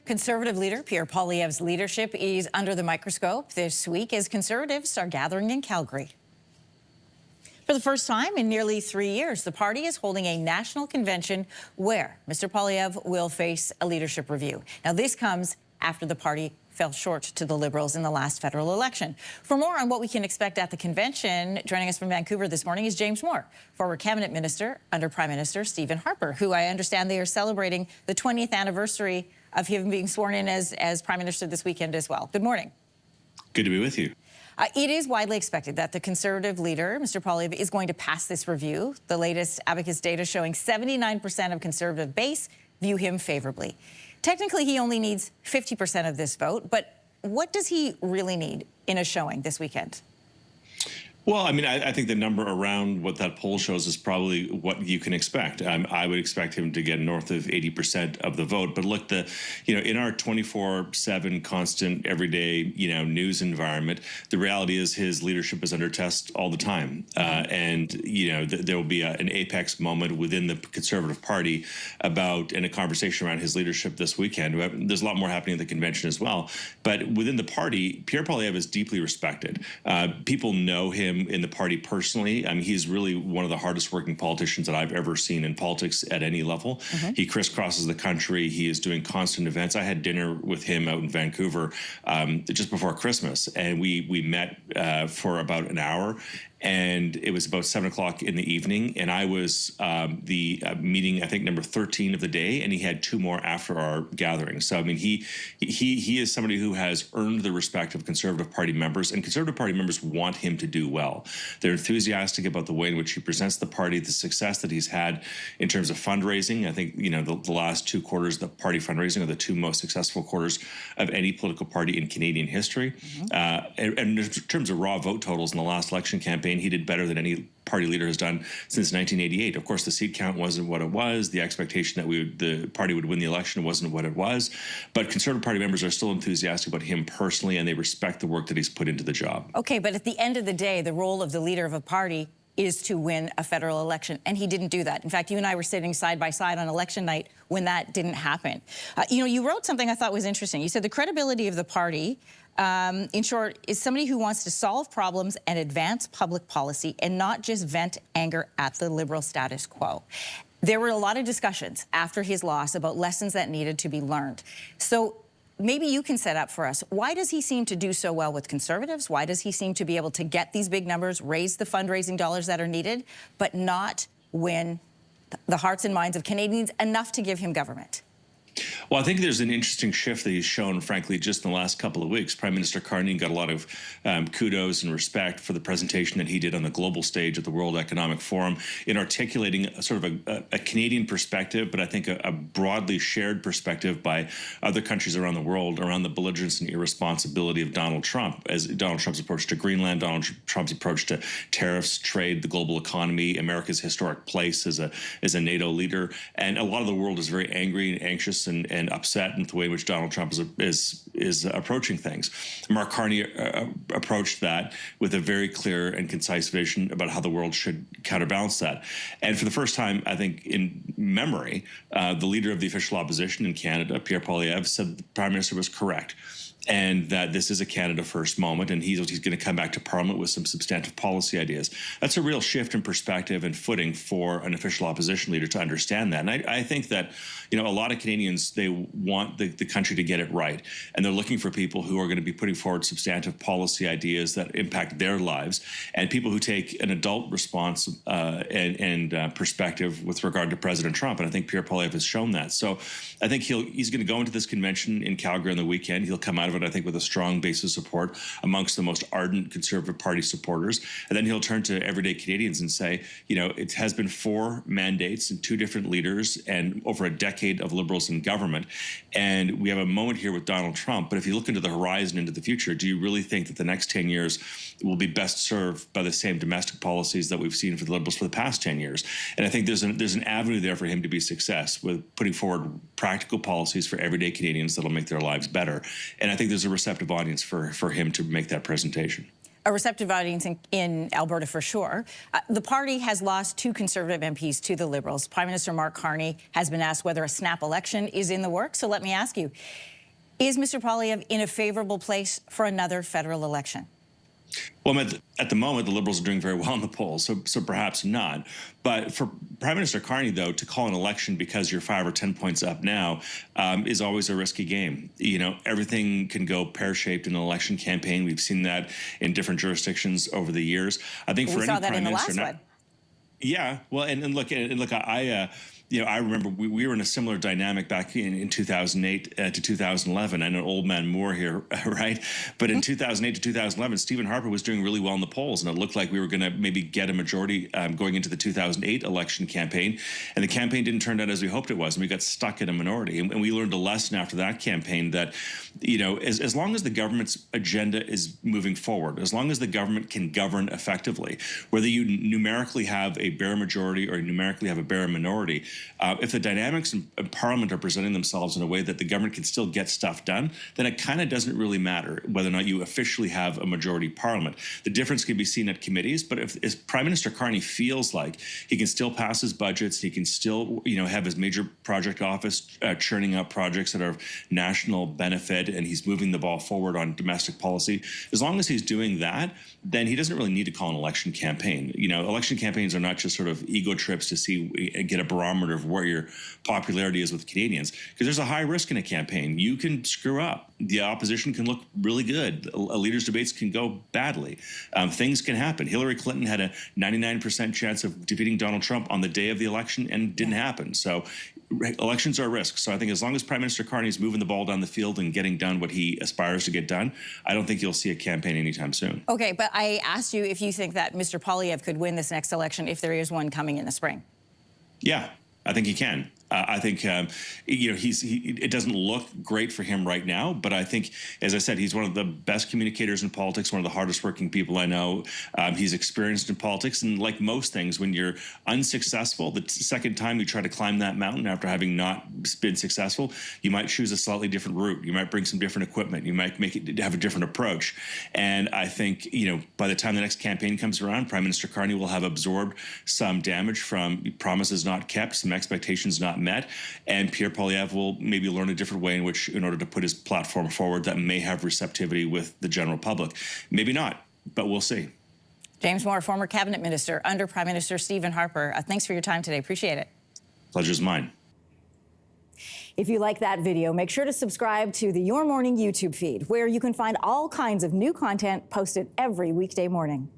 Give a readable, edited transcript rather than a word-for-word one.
Conservative leader Pierre Poilievre's leadership is under the microscope this week as Conservatives are gathering in Calgary. For the first time in nearly 3 years, the party is holding a national convention where Mr. Poilievre will face a leadership review. Now, this comes after the party fell short to the Liberals in the last federal election. For more on what we can expect at the convention, joining us from Vancouver this morning is James Moore, former cabinet minister under Prime Minister Stephen Harper, who I understand they are celebrating the 20th anniversary of him being sworn in as Prime Minister this weekend as well. Good morning. Good to be with you. It is widely expected that the Conservative leader, Mr. Poilievre, is going to pass this review. The latest Abacus data showing 79% of Conservative base view him favorably. Technically, he only needs 50% of this vote, but what does he really need in a showing this weekend? Well, I mean, I think the number around what that poll shows is probably what you can expect. I would expect him to get north of 80% of the vote. But look, in our 24/7 constant everyday, news environment, the reality is his leadership is under test all the time. And there will be an apex moment within the Conservative Party and a conversation around his leadership this weekend. There's a lot more happening at the convention as well. But within the party, Pierre Poilievre is deeply respected. People know him in the party personally. I mean, he's really one of the hardest working politicians that I've ever seen in politics at any level. He crisscrosses the country. He is doing constant events. I had dinner with him out in Vancouver just before Christmas, and we met for about an hour. And it was about 7 o'clock in the evening, and I was the meeting, I think, number 13 of the day, and he had 2 more after our gathering. So, I mean, he is somebody who has earned the respect of Conservative Party members, and Conservative Party members want him to do well. They're enthusiastic about the way in which he presents the party, the success that he's had in terms of fundraising. I think, the last 2 quarters of the party fundraising are the 2 most successful quarters of any political party in Canadian history. And in terms of raw vote totals in the last election campaign, he did better than any party leader has done since 1988. Of course, the seat count wasn't what it was. The expectation that the party would win the election wasn't what it was. But Conservative Party members are still enthusiastic about him personally, and they respect the work that he's put into the job. Okay, but at the end of the day, the role of the leader of a party is to win a federal election, and he didn't do that. In fact, you and I were sitting side by side on election night when that didn't happen. You wrote something I thought was interesting. You said the credibility of the party, in short, is somebody who wants to solve problems and advance public policy and not just vent anger at the Liberal status quo. There were a lot of discussions after his loss about lessons that needed to be learned. So maybe you can set up for us, why does he seem to do so well with Conservatives? Why does he seem to be able to get these big numbers, raise the fundraising dollars that are needed, but not win the hearts and minds of Canadians enough to give him government? Well, I think there's an interesting shift that he's shown, frankly, just in the last couple of weeks. Prime Minister Carney got a lot of kudos and respect for the presentation that he did on the global stage at the World Economic Forum in articulating a Canadian perspective, but I think a broadly shared perspective by other countries around the world around the belligerence and irresponsibility of Donald Trump, as Donald Trump's approach to Greenland, Donald Trump's approach to tariffs, trade, the global economy, America's historic place as a NATO leader. And a lot of the world is very angry and anxious and upset in the way in which Donald Trump is approaching things. Mark Carney approached that with a very clear and concise vision about how the world should counterbalance that. And for the first time, I think in memory, the leader of the official opposition in Canada, Pierre Poilievre, said the Prime Minister was correct, and that this is a Canada First moment, and he's going to come back to Parliament with some substantive policy ideas. That's a real shift in perspective and footing for an official opposition leader to understand that. And I think that, a lot of Canadians, they want the country to get it right, and they're looking for people who are going to be putting forward substantive policy ideas that impact their lives, and people who take an adult response and perspective with regard to President Trump. And I think Pierre Poilievre has shown that. So I think he's going to go into this convention in Calgary on the weekend. He'll come out of it, I think, with a strong base of support amongst the most ardent Conservative Party supporters. And then he'll turn to everyday Canadians and say, it has been 4 mandates and 2 different leaders and over a decade of Liberals in government. And we have a moment here with Donald Trump. But if you look into the horizon, into the future, do you really think that the next 10 years will be best served by the same domestic policies that we've seen for the Liberals for the past 10 years? And I think there's an avenue there for him to be success with putting forward practical policies for everyday Canadians that'll make their lives better. And I think there's a receptive audience for him to make that presentation. A receptive audience in Alberta for sure. The party has lost 2 Conservative MPs to the Liberals. Prime Minister Mark Carney has been asked whether a snap election is in the works. So let me ask you, Is Mr. Poilievre in a favorable place for another federal election? Well, at the moment, the Liberals are doing very well in the polls, so perhaps not. But for Prime Minister Carney, though, to call an election because you're 5 or 10 points up now is always a risky game. You know, everything can go pear-shaped in an election campaign. We've seen that in different jurisdictions over the years. I think for any Prime Minister, yeah. Well, and look, I remember we were in a similar dynamic back in 2008 to 2011. I know old man Moore here, right? But in 2008 to 2011, Stephen Harper was doing really well in the polls, and it looked like we were going to maybe get a majority going into the 2008 election campaign. And the campaign didn't turn out as we hoped it was, and we got stuck in a minority. And we learned a lesson after that campaign that, you know, as long as the government's agenda is moving forward, as long as the government can govern effectively, whether you numerically have a bare majority or numerically have a bare minority, if the dynamics in Parliament are presenting themselves in a way that the government can still get stuff done, then it kind of doesn't really matter whether or not you officially have a majority Parliament. The difference can be seen at committees, but if Prime Minister Carney feels like he can still pass his budgets, he can still, you know, have his major project office churning out projects that are of national benefit, and he's moving the ball forward on domestic policy, as long as he's doing that, then he doesn't really need to call an election campaign. You know, election campaigns are not just sort of ego trips to see, get a barometer of where your popularity is with Canadians, because there's a high risk in a campaign. You can screw up. The opposition can look really good. A leaders' debates can go badly. Things can happen. Hillary Clinton had a 99% chance of defeating Donald Trump on the day of the election, and it didn't happen. So elections are a risk. So I think as long as Prime Minister Carney is moving the ball down the field and getting done what he aspires to get done, I don't think you'll see a campaign anytime soon. Okay, but I asked you if you think that Mr. Poilievre could win this next election if there is one coming in the spring. Yeah, I think he can. I think, you know, it doesn't look great for him right now, but I think, as I said, he's one of the best communicators in politics, one of the hardest working people I know. He's experienced in politics, and like most things, when you're unsuccessful, the second time you try to climb that mountain after having not been successful, you might choose a slightly different route. You might bring some different equipment. You might have a different approach. And I think, you know, by the time the next campaign comes around, Prime Minister Carney will have absorbed some damage from promises not kept, some expectations not met, and Pierre Poilievre will maybe learn a different way in order to put his platform forward that may have receptivity with the general public. Maybe not, but we'll see. James Moore, former cabinet minister under Prime Minister Stephen Harper. Thanks for your time today. Appreciate it. Pleasure's mine. If you like that video, make sure to subscribe to the Your Morning YouTube feed, where you can find all kinds of new content posted every weekday morning.